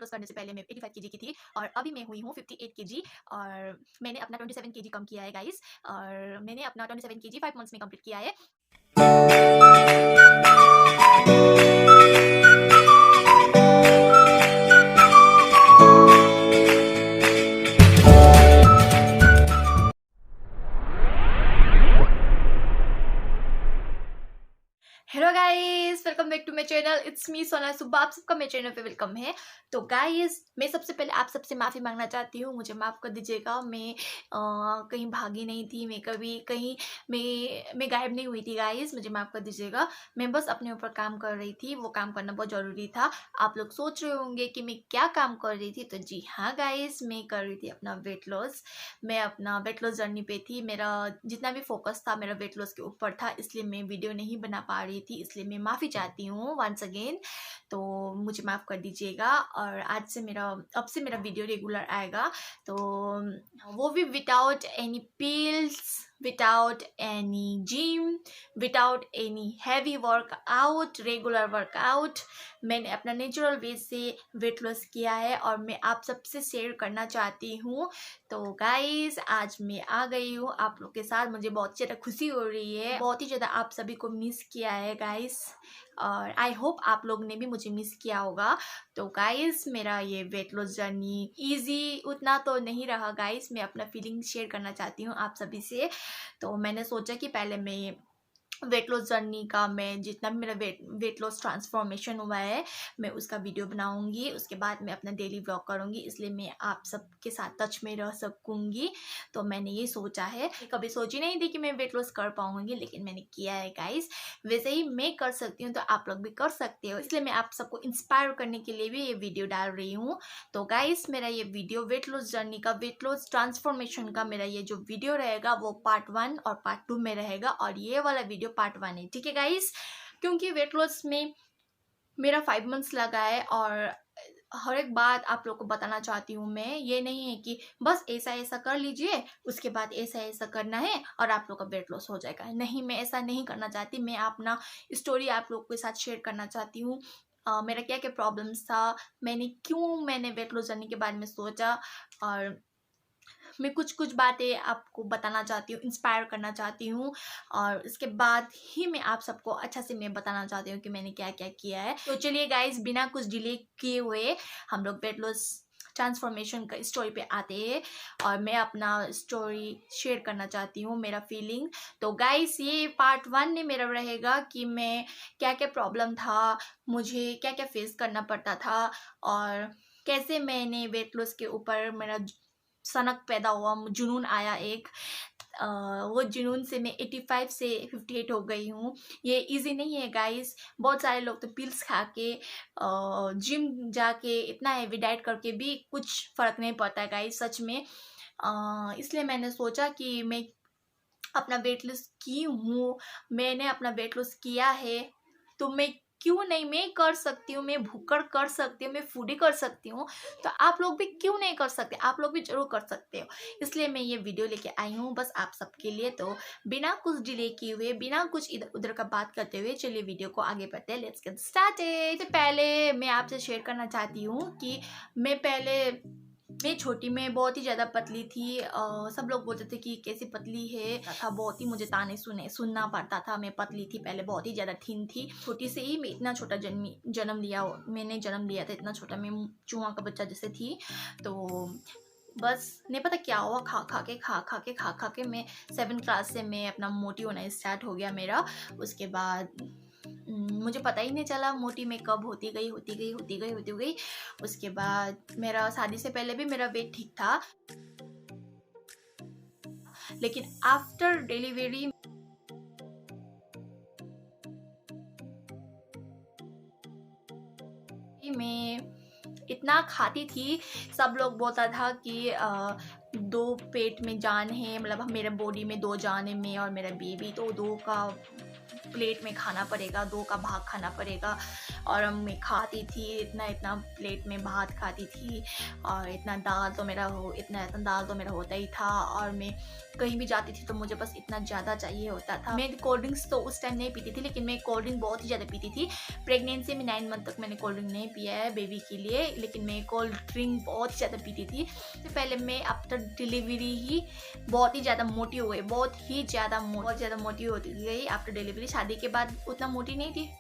Loss करने से पहले मैं 85 केजी की थी और अभी मैं हुई हूँ 58 केजी और मैंने अपना 27 केजी कम किया है गाइस और मैंने अपना 27 केजी 5 मंथ्स में कंप्लीट किया है। Hello guys, welcome back to my channel. It's me Sona Subba. आप सबका मेरे चैनल पे वेलकम है। तो गाइस, मैं सबसे पहले आप सबसे माफ़ी मांगना चाहती हूँ, मुझे माफ़ कर दीजिएगा। मैं कहीं भागी नहीं थी, मैं कभी कहीं मैं गायब नहीं हुई थी गाइस, मुझे माफ़ कर दीजिएगा। मैं बस अपने ऊपर काम कर रही थी, वो काम करना बहुत ज़रूरी था। आप लोग सोच रहे होंगे कि मैं क्या काम कर रही थी, तो जी हाँ गाइस, मैं कर रही थी अपना वेट लॉस। मैं अपना वेट लॉस जर्नी पे थी। मेरा जितना भी फोकस था मेरा वेट लॉस के ऊपर था, इसलिए मैं वीडियो नहीं बना पा रही थी, इसलिए मैं माफ़ी चाहती हूँ वंस अगेन। तो मुझे माफ़ कर दीजिएगा और अब से मेरा वीडियो रेगुलर आएगा। तो वो भी without any pills, without any gym, without any heavy workout, regular workout. मैंने अपना नेचुरल वे से वेट लॉस किया है और मैं आप सबसे शेयर करना चाहती हूँ। तो गाइस, आज मैं आ गई हूँ आप लोग के साथ। मुझे बहुत ज़्यादा खुशी हो रही है, बहुत ही ज़्यादा आप सभी को मिस किया है गाइस और आई होप आप लोग ने भी मुझे मिस किया होगा। तो गाइस, मेरा ये वेट लॉस जर्नी इजी उतना तो नहीं रहा गाइस। मैं अपना फीलिंग शेयर करना चाहती हूँ आप सभी से। तो मैंने सोचा कि पहले मैं वेट लॉस जर्नी का, मैं जितना भी मेरा वेट लॉस ट्रांसफॉर्मेशन हुआ है, मैं उसका वीडियो बनाऊंगी। उसके बाद मैं अपना डेली व्लॉग करूंगी, इसलिए मैं आप सबके साथ टच में रह सकूंगी। तो मैंने ये सोचा है, कभी सोची नहीं थी कि मैं वेट लॉस कर पाऊंगी, लेकिन मैंने किया है गाइस। वैसे ही मैं कर सकती हूँ तो आप लोग भी कर सकते हो, इसलिए मैं आप सबको इंस्पायर करने के लिए भी ये वीडियो डाल रही हूँ। तो गाइस, मेरा ये वीडियो वेट लॉस जर्नी का, वेट लॉस ट्रांसफॉर्मेशन का मेरा ये जो वीडियो रहेगा वो पार्ट 1 और पार्ट 2 में रहेगा और ये वाला वीडियो पार्ट 1 है, ठीक है गाइस। क्योंकि वेट लॉस में मेरा 5 मंथ्स लगा है और हर एक बात आप लोग को बताना चाहती हूँ मैं। ये नहीं है कि बस ऐसा ऐसा कर लीजिए, उसके बाद ऐसा ऐसा करना है और आप लोग का वेट लॉस हो जाएगा। नहीं, मैं ऐसा नहीं करना चाहती। मैं अपना स्टोरी आप लोग के साथ शेयर करना चाहती हूँ। मेरा क्या क्या प्रॉब्लम्स था, मैंने वेट लॉस जर्नी के बारे में सोचा और मैं कुछ कुछ बातें आपको बताना चाहती हूँ, इंस्पायर करना चाहती हूँ और इसके बाद ही मैं आप सबको अच्छा से मैं बताना चाहती हूँ कि मैंने क्या क्या किया है। तो चलिए गाइस, बिना कुछ डिले किए हुए हम लोग वेट लॉस ट्रांसफॉर्मेशन का स्टोरी पे आते हैं और मैं अपना स्टोरी शेयर करना चाहती हूँ, मेरा फीलिंग। तो गाइस, ये पार्ट 1 में मेरा रहेगा कि मैं क्या क्या प्रॉब्लम था, मुझे क्या क्या फेस करना पड़ता था और कैसे मैंने वेट लॉस के ऊपर मेरा सनक पैदा हुआ, जुनून आया एक। वो जुनून से मैं 85 से 58 हो गई हूँ। ये इजी नहीं है गाइस। बहुत सारे लोग तो पिल्स खा के, जिम जाके, इतना हैवी डाइट करके भी कुछ फ़र्क नहीं पड़ता है गाइस, सच में। इसलिए मैंने सोचा कि मैं अपना वेट लॉस की हूँ, मैंने अपना वेट लॉस किया है, तो मैं क्यों नहीं, मैं कर सकती हूँ, मैं भूखड़ कर सकती हूँ, मैं फूडी कर सकती हूँ, तो आप लोग भी क्यों नहीं कर सकते? आप लोग भी जरूर कर सकते हो। इसलिए मैं ये वीडियो लेके आई हूँ बस आप सबके लिए। तो बिना कुछ डिले किए हुए, बिना कुछ इधर उधर का बात करते हुए, चलिए वीडियो को आगे बढ़ते हैं। Let's get started. तो पहले मैं आपसे शेयर करना चाहती हूँ कि मैं छोटी में बहुत ही ज़्यादा पतली थी। सब लोग बोलते थे कि कैसी पतली है, था बहुत ही, मुझे ताने सुनना पड़ता था। मैं पतली थी पहले, बहुत ही ज़्यादा थीन थी। छोटी से ही मैं इतना छोटा जन्म लिया था, इतना छोटा, मैं चूहा का बच्चा जैसे थी। तो बस नहीं पता क्या हुआ, खा के मैं 7th क्लास से मैं अपना मोटी होना स्टार्ट हो गया मेरा। उसके बाद मुझे पता ही नहीं चला मोटी में कब होती गई। उसके बाद मेरा शादी से पहले भी मेरा वेट ठीक था, लेकिन आफ्टर डिलीवरी में इतना खाती थी, सब लोग बोलता था कि 2 पेट में जान है, मतलब मेरे बॉडी में 2 जान है, मैं और मेरा बेबी, तो 2 का प्लेट में खाना पड़ेगा, 2 का भाग खाना पड़ेगा। और मैं खाती थी इतना इतना प्लेट में भात खाती थी, और इतना दाल तो मेरा दाल तो मेरा होता ही था। और मैं कहीं भी जाती थी तो मुझे बस इतना ज़्यादा चाहिए होता था। मैं कोल्ड ड्रिंक्स तो उस टाइम नहीं पीती थी, लेकिन मैं कोल्ड ड्रिंक बहुत ही ज़्यादा पीती थी। प्रेगनेंसी में 9 मंथ तक मैंने कोल्ड ड्रिंक नहीं पिया है बेबी के लिए, लेकिन मैं कोल्ड ड्रिंक बहुत ही ज़्यादा पीती थी। तो पहले मैं आफ्टर डिलीवरी ही बहुत ही ज़्यादा मोटी हो गई, बहुत ज़्यादा मोटी होती गई आफ्टर डिलीवरी। शादी के बाद उतना मोटी नहीं थी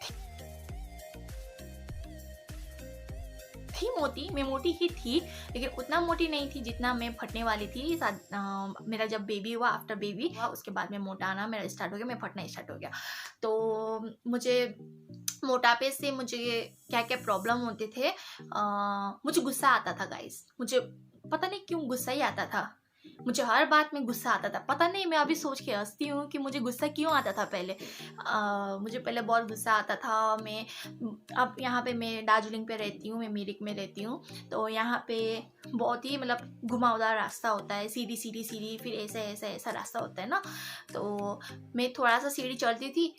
मोटी, मैं मोटी ही थी, लेकिन उतना मोटी नहीं थी जितना मैं फटने वाली थी। मेरा जब बेबी हुआ, आफ्टर बेबी हुआ, उसके बाद में मोटा आना मेरा स्टार्ट हो गया, मैं फटना स्टार्ट हो गया। तो मुझे मोटापे से मुझे क्या क्या प्रॉब्लम होते थे। मुझे गुस्सा आता था गाइस, मुझे पता नहीं क्यों गुस्सा ही आता था। मुझे हर बात में गुस्सा आता था, पता नहीं, मैं अभी सोच के हंसती हूँ कि मुझे गुस्सा क्यों आता था पहले। मुझे पहले बहुत गुस्सा आता था। मैं अब यहाँ पे मैं दार्जिलिंग पे रहती हूँ, मैं मिरिक में रहती हूँ, तो यहाँ पे बहुत ही मतलब घुमावदार रास्ता होता है, सीढ़ी फिर ऐसा रास्ता होता है ना। तो मैं थोड़ा सा सीढ़ी चढ़ती थी,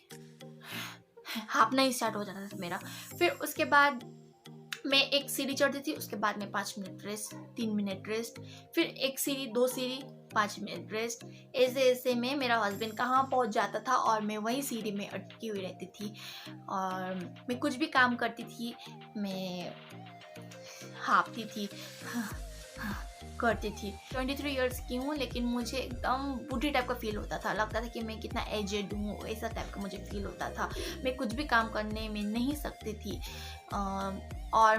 हाँफना ही स्टार्ट हो जाता था मेरा। फिर उसके बाद मैं एक सीढ़ी चढ़ती थी, उसके बाद में 5 मिनट रेस्ट, 3 मिनट रेस्ट, फिर एक सीढ़ी, 2 सीढ़ी, 5 मिनट रेस्ट। ऐसे में मेरा हस्बैंड कहाँ पहुँच जाता था और मैं वही सीढ़ी में अटकी हुई रहती थी। और मैं कुछ भी काम करती थी, मैं हाँफती थी, करती थी। 23 इयर्स की हूँ, लेकिन मुझे एकदम बूढ़ी टाइप का फील होता था, लगता था कि मैं कितना एजेड हूँ, ऐसा टाइप का मुझे फील होता था। मैं कुछ भी काम करने में नहीं सकती थी। और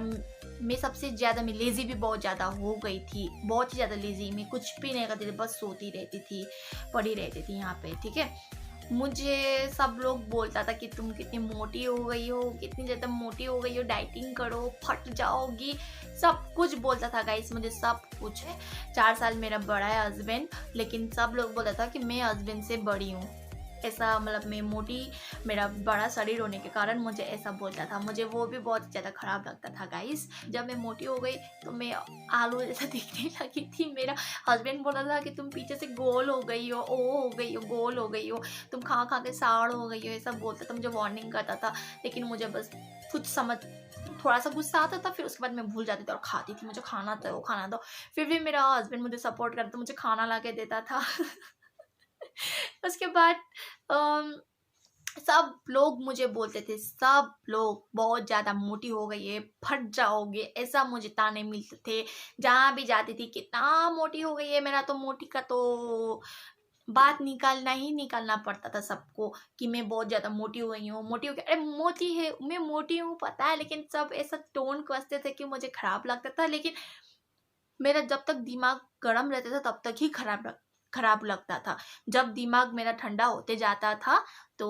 मैं सबसे ज़्यादा मैं लेज़ी भी बहुत ज़्यादा हो गई थी, बहुत ही ज़्यादा लेज़ी। मैं कुछ भी नहीं करती थी, बस सोती रहती थी, पड़ी रहती थी यहाँ पे, ठीक है। मुझे सब लोग बोलता था कि तुम कितनी मोटी हो गई हो, कितनी ज़्यादा मोटी हो गई हो, डाइटिंग करो, फट जाओगी, सब कुछ बोलता था गाइस, मुझे सब कुछ है। 4 साल मेरा बड़ा है हस्बैंड, लेकिन सब लोग बोलता था कि मैं हस्बैंड से बड़ी हूँ। ऐसा मतलब मैं मोटी, मेरा बड़ा शरीर होने के कारण मुझे ऐसा बोलता था। मुझे वो भी बहुत ज़्यादा ख़राब लगता था गाइस। जब मैं मोटी हो गई तो मैं आलू जैसा दिखने लगी थी। मेरा हस्बैंड बोला था कि तुम पीछे से गोल हो गई हो, हो गई हो, गोल हो गई हो, तुम खा खा के साड़ हो गई हो, ऐसा बोलता था, मुझे वार्निंग करता था। लेकिन मुझे बस कुछ समझ, थोड़ा सा गुस्सा आता था, फिर उसके बाद मैं भूल जाती थी और खाती थी, मुझे खाना दो, खाना दो। फिर भी मेरा हस्बैंड मुझे सपोर्ट करता, मुझे खाना ला के देता था। उसके बाद सब लोग मुझे बोलते थे, सब लोग बहुत ज़्यादा मोटी हो गई है, फट जाओगे, ऐसा मुझे ताने मिलते थे। जहाँ भी जाती थी, कितना मोटी हो गई है, मेरा तो मोटी का तो बात निकालना पड़ता था सबको कि मैं बहुत ज़्यादा मोटी हो गई हूँ, मोटी हो गई। अरे मोटी है, मैं मोटी हूँ पता है, लेकिन सब ऐसा टोन कसते थे कि मुझे खराब लगता था। लेकिन मेरा जब तक दिमाग गर्म रहता था तब तक ही खराब लगता था। जब दिमाग मेरा ठंडा होते जाता था तो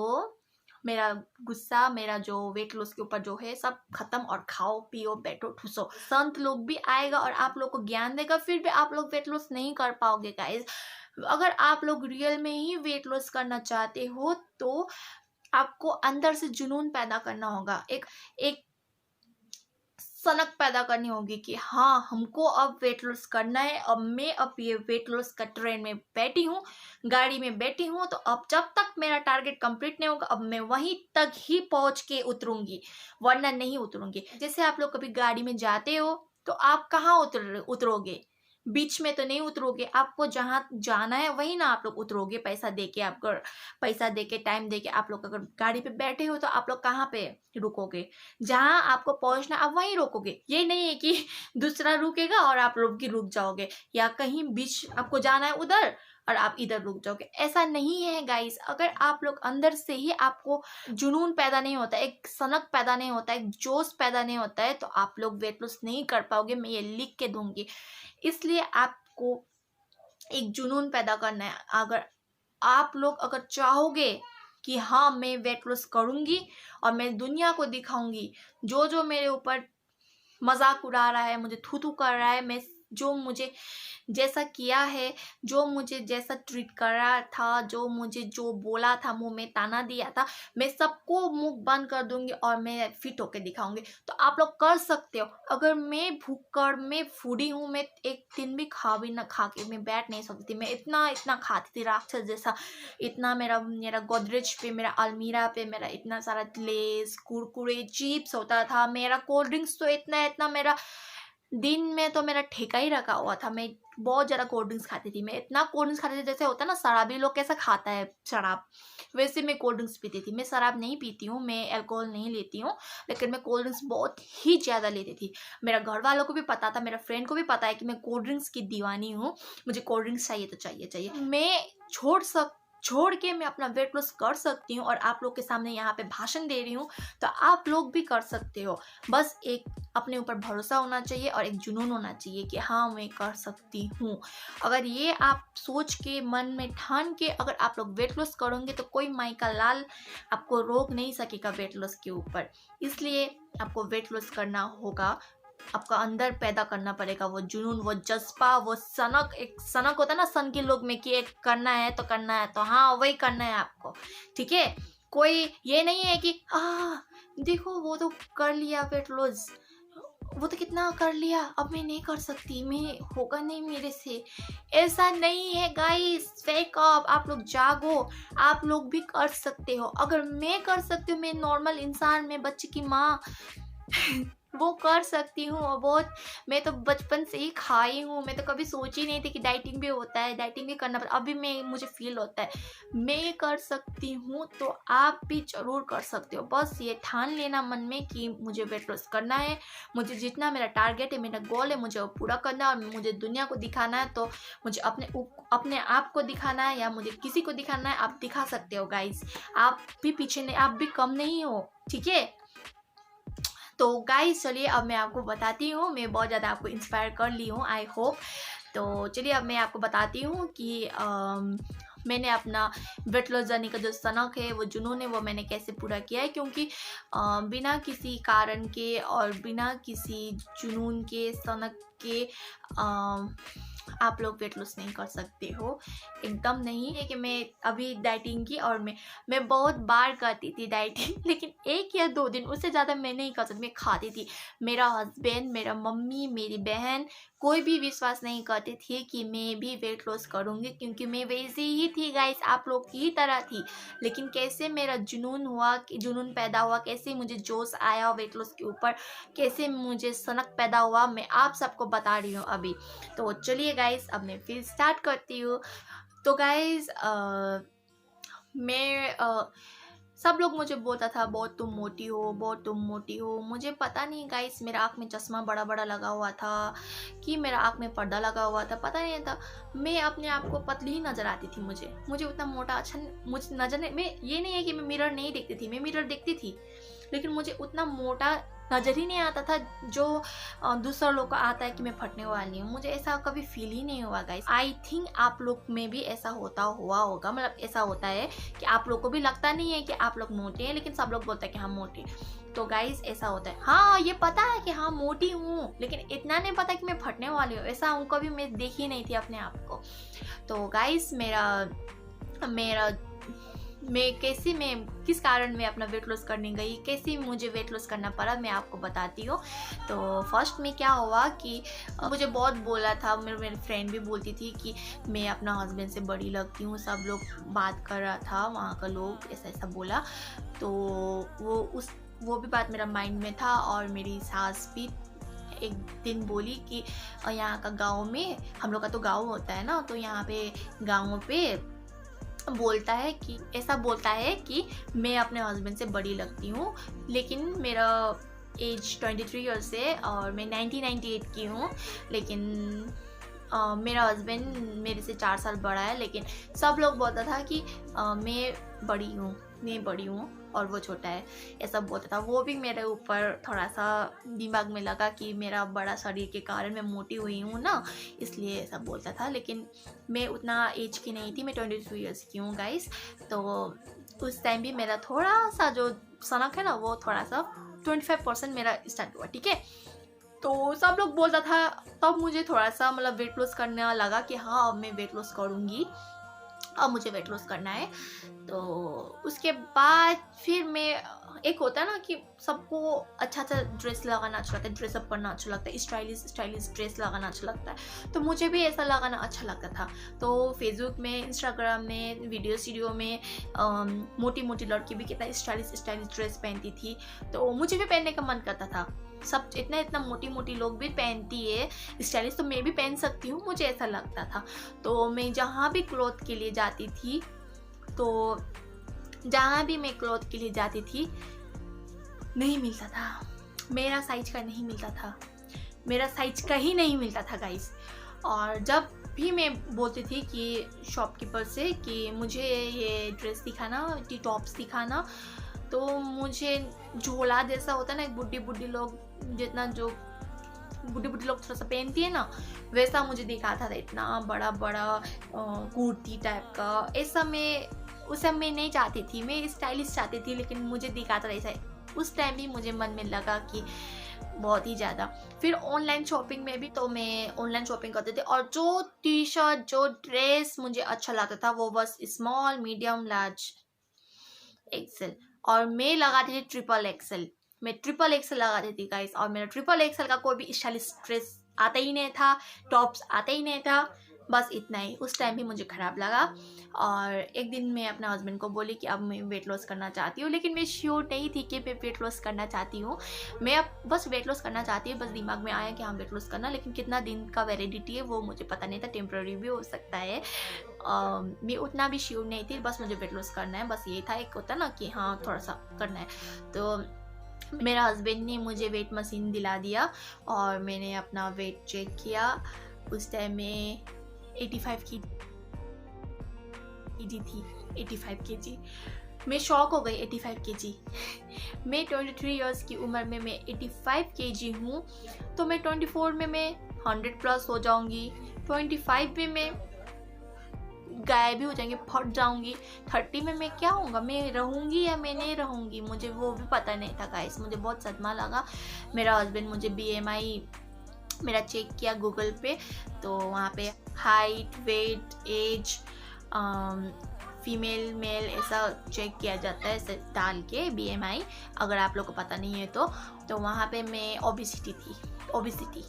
मेरा गुस्सा, मेरा जो वेट लॉस के ऊपर जो है, सब खत्म, और खाओ पियो बैठो ठूसो। संत लोग भी आएगा और आप लोग को ज्ञान देगा, फिर भी आप लोग वेट लॉस नहीं कर पाओगे गाइस। अगर आप लोग रियल में ही वेट लॉस करना चाहते हो तो आपको अंदर से जुनून पैदा करना होगा, एक सनक पैदा करनी होगी कि हाँ, हमको अब वेट लॉस करना है। अब मैं अब ये वेट लॉस का ट्रेन में बैठी हूँ, गाड़ी में बैठी हूँ, तो अब जब तक मेरा टारगेट कंप्लीट नहीं होगा, अब मैं वहीं तक ही पहुँच के उतरूंगी, वरना नहीं उतरूंगी। जैसे आप लोग कभी गाड़ी में जाते हो तो आप कहाँ उतरोगे? बीच में तो नहीं उतरोगे, आपको जहाँ जाना है वहीं ना आप लोग उतरोगे। पैसा दे के टाइम दे के आप लोग अगर गाड़ी पे बैठे हो तो आप लोग कहाँ पे रुकोगे? जहाँ आपको पहुंचना आप वहीं रोकोगे। ये नहीं है कि दूसरा रुकेगा और आप लोग भी रुक जाओगे, या कहीं बीच आपको जाना है उधर और आप इधर रुक जाओगे, ऐसा नहीं है गाइस। अगर आप लोग अंदर से ही आपको जुनून पैदा नहीं होता, एक सनक पैदा नहीं होता, एक जोश पैदा नहीं होता है, तो आप लोग वेट लॉस नहीं कर पाओगे, मैं ये लिख के दूंगी। इसलिए आपको एक जुनून पैदा करना है। अगर आप लोग अगर चाहोगे कि हाँ, मैं वेट लॉस करूंगी और मैं दुनिया को दिखाऊंगी, जो मेरे ऊपर मजाक उड़ा रहा है, मुझे थू थू कर रहा है, मैं जो मुझे जैसा किया है, जो मुझे जैसा ट्रीट करा था, जो मुझे जो बोला था, मुँह में ताना दिया था, मैं सबको मुँह बंद कर दूँगी और मैं फिट होके दिखाऊँगी। तो आप लोग कर सकते हो। अगर मैं भूखकर मैं फूडी हूँ, मैं एक दिन भी खा के मैं बैठ नहीं सकती थी। मैं इतना खाती थी राक्षस जैसा। इतना मेरा मेरा गोदरेज पे, मेरा अलमीरा पे मेरा इतना सारा लेज़, कुरकुरे, चिप्स होता था। मेरा कोल्ड ड्रिंक्स तो इतना मेरा दिन में तो मेरा ठेका ही रखा हुआ था। मैं बहुत ज़्यादा कोल्ड ड्रिंक्स खाती थी। मैं इतना कोल्ड ड्रिंक्स खाती थी, जैसे होता है ना शराबी लोग कैसा खाता है शराब, वैसे मैं कोल्ड ड्रिंक्स पीती थी। मैं शराब नहीं पीती हूँ, मैं अल्कोहल नहीं लेती हूँ, लेकिन मैं कोल्ड ड्रिंक्स बहुत ही ज़्यादा लेती थी। मेरा घर वालों को भी पता था, मेरा फ्रेंड को भी पता है कि मैं कोल्ड ड्रिंक्स की दीवानी हूँ। मुझे कोल्ड ड्रिंक्स चाहिए तो चाहिए। मैं छोड़ के मैं अपना वेट लॉस कर सकती हूँ और आप लोग के सामने यहाँ पे भाषण दे रही हूँ, तो आप लोग भी कर सकते हो। बस एक अपने ऊपर भरोसा होना चाहिए और एक जुनून होना चाहिए कि हाँ मैं कर सकती हूँ। अगर ये आप सोच के मन में ठान के अगर आप लोग वेट लॉस करोगे तो कोई माई का लाल आपको रोक नहीं सकेगा वेट लॉस के ऊपर। इसलिए आपको वेट लॉस करना होगा, आपका अंदर पैदा करना पड़ेगा वो जुनून, वो जज्बा, वो सनक। एक सनक होता है ना सन के लोग में कि एक करना है तो हाँ वही करना है आपको, ठीक है। कोई ये नहीं है कि देखो वो तो कर लिया वेट लॉस, वो तो कितना कर लिया, अब मैं नहीं कर सकती, मैं होगा नहीं मेरे से। ऐसा नहीं है गाइस, फेक ऑफ। आप लोग जागो, आप लोग भी कर सकते हो। अगर मैं कर सकती हूँ, मैं नॉर्मल इंसान, मैं बच्चे की माँ वो कर सकती हूँ। और बहुत, मैं तो बचपन से ही खाई हूँ। मैं तो कभी सोची नहीं थी कि डाइटिंग भी होता है, डाइटिंग भी करना पड़ता। अभी मुझे फील होता है मैं कर सकती हूँ, तो आप भी जरूर कर सकते हो। बस ये ठान लेना मन में कि मुझे वेट लॉस करना है, मुझे जितना मेरा टारगेट है, मेरा गोल है, मुझे वो पूरा करना है और मुझे दुनिया को दिखाना है। तो मुझे अपने आप को दिखाना है या मुझे किसी को दिखाना है, आप दिखा सकते हो गाइज। आप भी पीछे नहीं, आप भी कम नहीं हो, ठीक है। तो गाइस चलिए अब मैं आपको बताती हूँ, मैं बहुत ज़्यादा आपको इंस्पायर कर ली हूँ, आई होप। तो चलिए अब मैं आपको बताती हूँ कि मैंने अपना वेट लॉस जर्नी का जो सनक है, वो जुनून है, वो मैंने कैसे पूरा किया है। क्योंकि बिना किसी कारण के और बिना किसी जुनून के, सनक के आप लोग वेट लॉस नहीं कर सकते हो, एकदम नहीं है। कि मैं अभी डाइटिंग की और मैं बहुत बार करती थी डाइटिंग लेकिन 1 या 2 दिन, उससे ज़्यादा मैं नहीं कर सकती। मैं खाती थी, मेरा हस्बैंड, मेरा मम्मी, मेरी बहन, कोई भी विश्वास नहीं करते थे कि मैं भी वेट लॉस करूँगी, क्योंकि मैं वैसी ही थी गाइस, आप लोग की ही तरह थी। लेकिन कैसे मेरा जुनून पैदा हुआ, कैसे मुझे जोश आया वेट लॉस के ऊपर, कैसे मुझे सनक पैदा हुआ, मैं आप सबको बता रही हूँ अभी। तो चलिए गाइस अब मैं फिर स्टार्ट करती हूँ। तो गाइस मैं सब लोग मुझे बोलता था बहुत तुम मोटी हो, बहुत तुम मोटी हो। मुझे पता नहीं गाइस, मेरा आँख में चश्मा बड़ा बड़ा लगा हुआ था कि मेरा आँख में पर्दा लगा हुआ था, पता नहीं था। मैं अपने आप को पतली ही नज़र आती थी। मुझे उतना मोटा अच्छा मुझे नज़र नहीं, मैं ये नहीं है कि मैं मिरर नहीं देखती थी, मैं मिरर देखती थी, लेकिन मुझे उतना मोटा नज़र ही नहीं आता था जो दूसरा लोग को आता है कि मैं फटने वाली हूँ। मुझे ऐसा कभी फील ही नहीं हुआ गाइस। आई थिंक आप लोग में भी ऐसा हुआ होगा, मतलब ऐसा होता है कि आप लोग को भी लगता नहीं है कि आप लोग मोटे हैं, लेकिन सब लोग बोलते हैं कि हम मोटे। तो गाइस ऐसा होता है। हाँ ये पता है कि हाँ मोटी हूँ, लेकिन इतना नहीं पता कि मैं फटने वाली हूँ। ऐसा हूँ कभी मैं देखी नहीं थी अपने आप को। तो गाइस मैं किस कारण मैं अपना वेट लॉस करने गई, कैसे मुझे वेट लॉस करना पड़ा, मैं आपको बताती हूँ। तो फर्स्ट में क्या हुआ कि मुझे बहुत बोला था, मेरी फ्रेंड भी बोलती थी कि मैं अपना हस्बैंड से बड़ी लगती हूँ, सब लोग बात कर रहा था, वहाँ का लोग ऐसा बोला। तो वो भी बात मेरा माइंड में था। और मेरी सास भी एक दिन बोली कि यहाँ का गाँव में, हम लोग का तो गाँव होता है ना, तो यहाँ पे गाँव पे बोलता है कि मैं अपने हस्बैंड से बड़ी लगती हूँ। लेकिन मेरा एज 23 ईयर्स है और मैं 1998 की हूँ। लेकिन मेरा हस्बैंड मेरे से 4 साल बड़ा है। लेकिन सब लोग बोलता था कि मैं बड़ी हूँ और वो छोटा है, ऐसा बोलता था। वो भी मेरे ऊपर थोड़ा सा दिमाग में लगा कि मेरा बड़ा शरीर के कारण मैं मोटी हुई हूँ ना, इसलिए ऐसा बोलता था। लेकिन मैं उतना एज की नहीं थी, मैं 22 ईयर्स की हूँ गाइस। तो उस टाइम भी मेरा थोड़ा सा जो सनक है ना, वो थोड़ा सा 25% मेरा स्टार्ट हुआ, ठीक है। तो सब लोग बोलता था, तब मुझे थोड़ा सा मतलब वेट लॉस करने लगा कि हाँ अब मैं वेट लॉस करूँगी, अब मुझे वेट लॉस करना है। तो उसके बाद फिर मैं, एक होता है ना कि सबको अच्छा अच्छा ड्रेस लगाना अच्छा लगता है, ड्रेसअप करना अच्छा लगता है, स्टाइलिश स्टाइलिश ड्रेस लगाना अच्छा लगता है, तो मुझे भी ऐसा लगाना अच्छा लगता था। तो फेसबुक में, इंस्टाग्राम में, वीडियो में मोटी मोटी लड़की भी कितना स्टाइलिश स्टाइलिश ड्रेस पहनती थी, तो मुझे भी पहनने का मन करता था। सब इतना इतना मोटी मोटी लोग भी पहनती है स्टाइलिश, तो मैं भी पहन सकती हूँ, मुझे ऐसा लगता था। तो मैं जहाँ भी क्लॉथ के लिए जाती थी, तो जहाँ भी मैं क्लॉथ के लिए जाती थी नहीं मिलता था, मेरा साइज का नहीं मिलता था, मेरा साइज का ही नहीं मिलता था गाइस। और जब भी मैं बोलती थी कि शॉपकीपर से कि मुझे ये ड्रेस दिखाना, टी टॉप्स दिखाना, तो मुझे झोला जैसा होता है ना, एक बुढ़ी बुढ़ी लोग जितना, जो बुढ़ी लोग थोड़ा सा पहनती है ना, वैसा मुझे दिखाता था, इतना बड़ा बड़ा कुर्ती टाइप का। ऐसा मैं उस समय मैं नहीं चाहती थी, मैं स्टाइलिश चाहती थी, लेकिन मुझे दिखाता था ऐसा। उस टाइम भी मुझे मन में लगा कि बहुत ही ज़्यादा। फिर ऑनलाइन शॉपिंग में भी, तो मैं ऑनलाइन शॉपिंग करती थी, और जो टी शर्ट, जो ड्रेस मुझे अच्छा लगता था वो बस स्मॉल, मीडियम, लार्ज, एक्सेल, और मैं लगाती थी ट्रिपल एक्सेल। मैं ट्रिपल एक्सेल लगाती थी गाइस, और मेरा ट्रिपल एक्सेल का कोई भी स्टाइलिश ड्रेस आता ही नहीं था, टॉप्स आता ही नहीं था, बस इतना ही। उस टाइम भी मुझे ख़राब लगा। और एक दिन मैं अपने हस्बैंड को बोली कि अब मैं वेट लॉस करना चाहती हूँ, लेकिन मैं श्योर नहीं थी कि मैं वेट लॉस करना चाहती हूँ। मैं अब बस वेट लॉस करना चाहती हूँ, बस दिमाग में आया कि हाँ वेट लॉस करना, लेकिन कितना दिन का वैलिडिटी है वो मुझे पता नहीं था, टेम्प्रेरी भी हो सकता है। मैं उतना भी श्योर नहीं थी, बस मुझे वेट लॉस करना है, बस ये था। एक होता ना कि हाँ थोड़ा सा करना है। तो मेरा हस्बैंड ने मुझे वेट मशीन दिला दिया, और मैंने अपना वेट चेक किया। उस टाइम में 85 की थी, 85 kg। मैं शॉक हो गई, 85 kg। मैं 23 इयर्स की उम्र में मैं 85 kg हूँ, तो मैं 24 में मैं 100 प्लस हो जाऊँगी, 25 में मैं गायब भी हो जाएंगे, फट जाऊंगी, 30 में मैं क्या होऊंगा, मैं रहूंगी या मैं नहीं रहूंगी, मुझे वो भी पता नहीं था गाइस। मुझे बहुत सदमा लगा। मेरा हस्बैंड मुझे BMI मेरा चेक किया गूगल पे, तो वहाँ पे height, weight, age, female male ऐसा चेक किया जाता है, ऐसे डाल के BMI, अगर आप लोग को पता नहीं है तो वहाँ पे मैं ओबेसिटी थी, ओबेसिटी,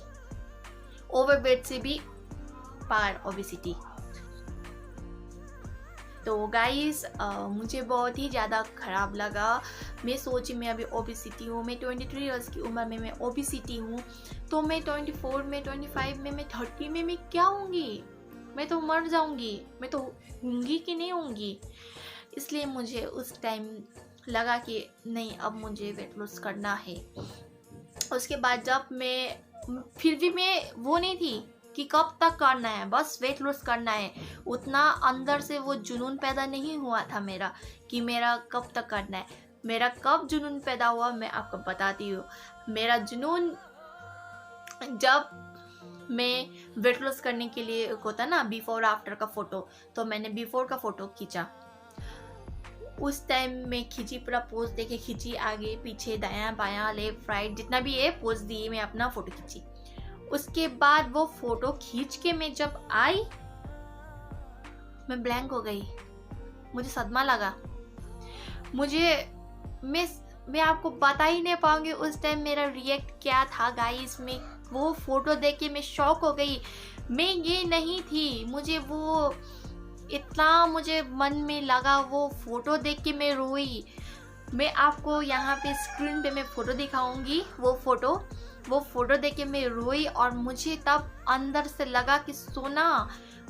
ओवरवेट से भी पार ओबेसिटी। तो गाइस मुझे बहुत ही ज़्यादा ख़राब लगा। मैं सोची मैं अभी ओबेसिटी हूँ, मैं 23 इयर्स की उम्र में मैं ओबेसिटी हूँ, तो मैं 24 में, 25 में, मैं 30 में मैं क्या होंगी, मैं तो मर जाऊँगी, मैं तो होंगी कि नहीं होंगी। इसलिए मुझे उस टाइम लगा कि नहीं, अब मुझे वेट लॉस करना है। उसके बाद जब मैं, फिर भी मैं वो नहीं थी कि कब तक करना है, बस वेट लॉस करना है, उतना अंदर से वो जुनून पैदा नहीं हुआ था मेरा कि मेरा कब तक करना है। मेरा कब जुनून पैदा हुआ मैं आपको बताती हूँ। मेरा जुनून जब मैं वेट लॉस करने के लिए होता ना बिफोर आफ्टर का फ़ोटो, तो मैंने बिफोर का फ़ोटो खींचा। उस टाइम में खींची, पूरा पोज देके खींची, आगे पीछे दायां बायां लेफ्ट राइट जितना भी है पोज दिए, मैं अपना फ़ोटो खींची। उसके बाद वो फ़ोटो खींच के मैं जब आई, मैं ब्लैंक हो गई, मुझे सदमा लगा। मैं आपको बता ही नहीं पाऊंगी उस टाइम मेरा रिएक्ट क्या था गाइस। मैं वो फ़ोटो देख के मैं शॉक हो गई। मैं ये नहीं थी, मुझे वो इतना मुझे मन में लगा, वो फ़ोटो देख के मैं रोई। मैं आपको यहाँ पे स्क्रीन पे मैं फ़ोटो दिखाऊंगी, वो फ़ोटो देख के मैं रोई। और मुझे तब अंदर से लगा कि सोना,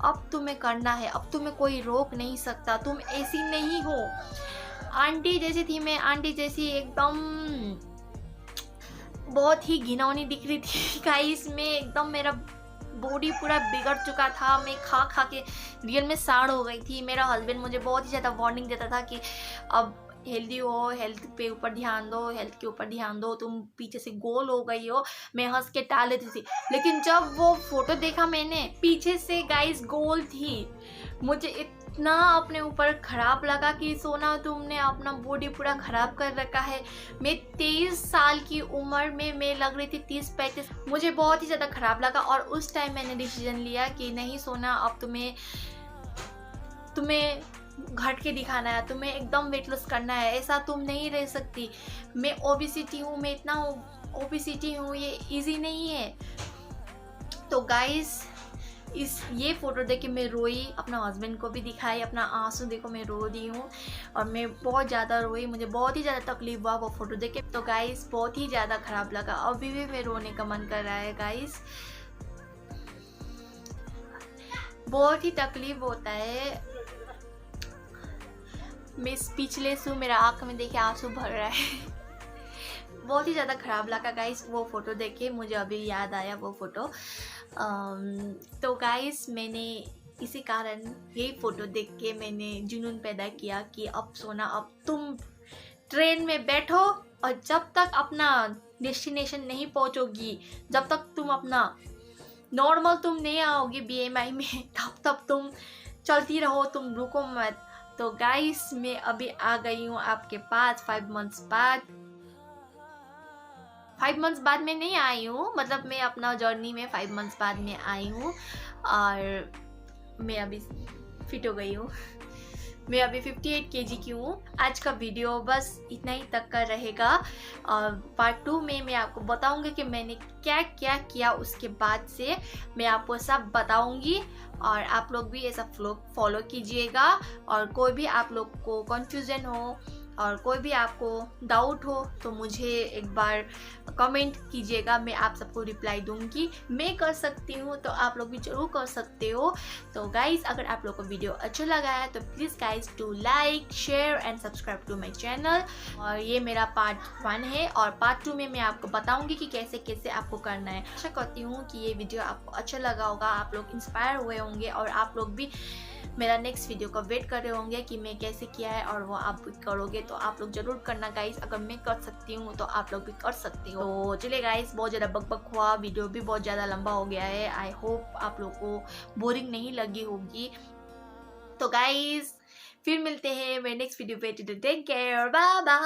अब तुम्हें करना है, अब तुम्हें कोई रोक नहीं सकता, तुम ऐसी नहीं हो। आंटी जैसी थी मैं, आंटी जैसी एकदम बहुत ही घिनौनी दिख रही थी गाइस। में एकदम मेरा बॉडी पूरा बिगड़ चुका था, मैं खा खा के रियल में साड़ हो गई थी। मेरा हस्बैंड मुझे बहुत ही ज़्यादा वार्निंग देता था कि अब हेल्दी हो, हेल्थ पे ऊपर ध्यान दो, हेल्थ के ऊपर ध्यान दो, तुम पीछे से गोल हो गई हो। मैं हंस के टाल देती थी, लेकिन जब वो फोटो देखा मैंने, पीछे से गाइस गोल थी। मुझे इतना अपने ऊपर खराब लगा कि सोना तुमने अपना बॉडी पूरा खराब कर रखा है। मैं 23 साल की उम्र में मैं लग रही थी 30-35। मुझे बहुत ही ज़्यादा खराब लगा और उस टाइम मैंने डिसीजन लिया कि नहीं सोना, अब तुम्हें घट के दिखाना है, तुम्हें एकदम वेट लॉस करना है, ऐसा तुम नहीं रह सकती। मैं ओबेसिटी हूँ, मैं इतना ओबेसिटी हूँ, ये इजी नहीं है। तो गाइस ये फ़ोटो देख के मैं रोई, अपना हस्बैंड को भी दिखाई, अपना आंसू देखो मैं रो दी हूँ और मैं बहुत ज़्यादा रोई, मुझे बहुत ही ज़्यादा तकलीफ हुआ वो फ़ोटो देख के। तो गाइस बहुत ही ज़्यादा ख़राब लगा, अभी भी मैं रोने का मन कर रहा है गाइस। बहुत ही तकलीफ होता है, मैं स्पीचलेस हूँ, मेरा आँख में देखे आंसू भर रहा है। बहुत ही ज़्यादा ख़राब लगा गाइस वो फ़ोटो देख के, मुझे अभी याद आया वो फ़ोटो। तो गाइस मैंने इसी कारण यही फ़ोटो देख के मैंने जुनून पैदा किया कि अब सोना, अब तुम ट्रेन में बैठो और जब तक अपना डेस्टिनेशन नहीं पहुंचोगी, जब तक तुम अपना नॉर्मल तुम नहीं आओगी BMI में, तब तुम चलती रहो, तुम रुको मत। तो गाइस मैं अभी आ गई हूँ आपके पास 5 मंथ्स बाद। 5 मंथ्स बाद मैं नहीं आई हूँ, मतलब मैं अपना जर्नी में 5 मंथ्स बाद में आई हूँ और मैं अभी फिट हो गई हूँ। मैं अभी 58 kg की हूँ। आज का वीडियो बस इतना ही तक का रहेगा और पार्ट 2 में मैं आपको बताऊंगी कि मैंने क्या क्या किया, उसके बाद से मैं आपको सब बताऊंगी और आप लोग भी ये सब फॉलो कीजिएगा। और कोई भी आप लोग को कन्फ्यूज़न हो और कोई भी आपको डाउट हो तो मुझे एक बार कमेंट कीजिएगा, मैं आप सबको रिप्लाई दूंगी। मैं कर सकती हूँ तो आप लोग भी जरूर कर सकते हो। तो गाइस अगर आप लोग को वीडियो अच्छा लगा है तो please guys to like, share and subscribe to my channel. और ये मेरा पार्ट 1 है और पार्ट 2 में मैं आपको बताऊंगी कि कैसे कैसे आपको करना है। आशा करती हूँ कि ये वीडियो आपको अच्छा लगा होगा, आप लोग इंस्पायर हुए होंगे और आप लोग भी मेरा नेक्स्ट वीडियो का वेट कर रहे होंगे कि मैं कैसे किया है और वो आप भी करोगे। तो आप लोग ज़रूर करना गाइस, अगर मैं कर सकती हूँ तो आप लोग भी कर सकते हो। तो चलिए गाइस, बहुत ज़्यादा बकबक हुआ, वीडियो भी बहुत ज़्यादा लंबा हो गया है। आई होप आप लोग को बोरिंग नहीं लगी होगी। तो गाइस फिर मिलते हैं मेरे नेक्स्ट वीडियो पे। Take care, bye bye.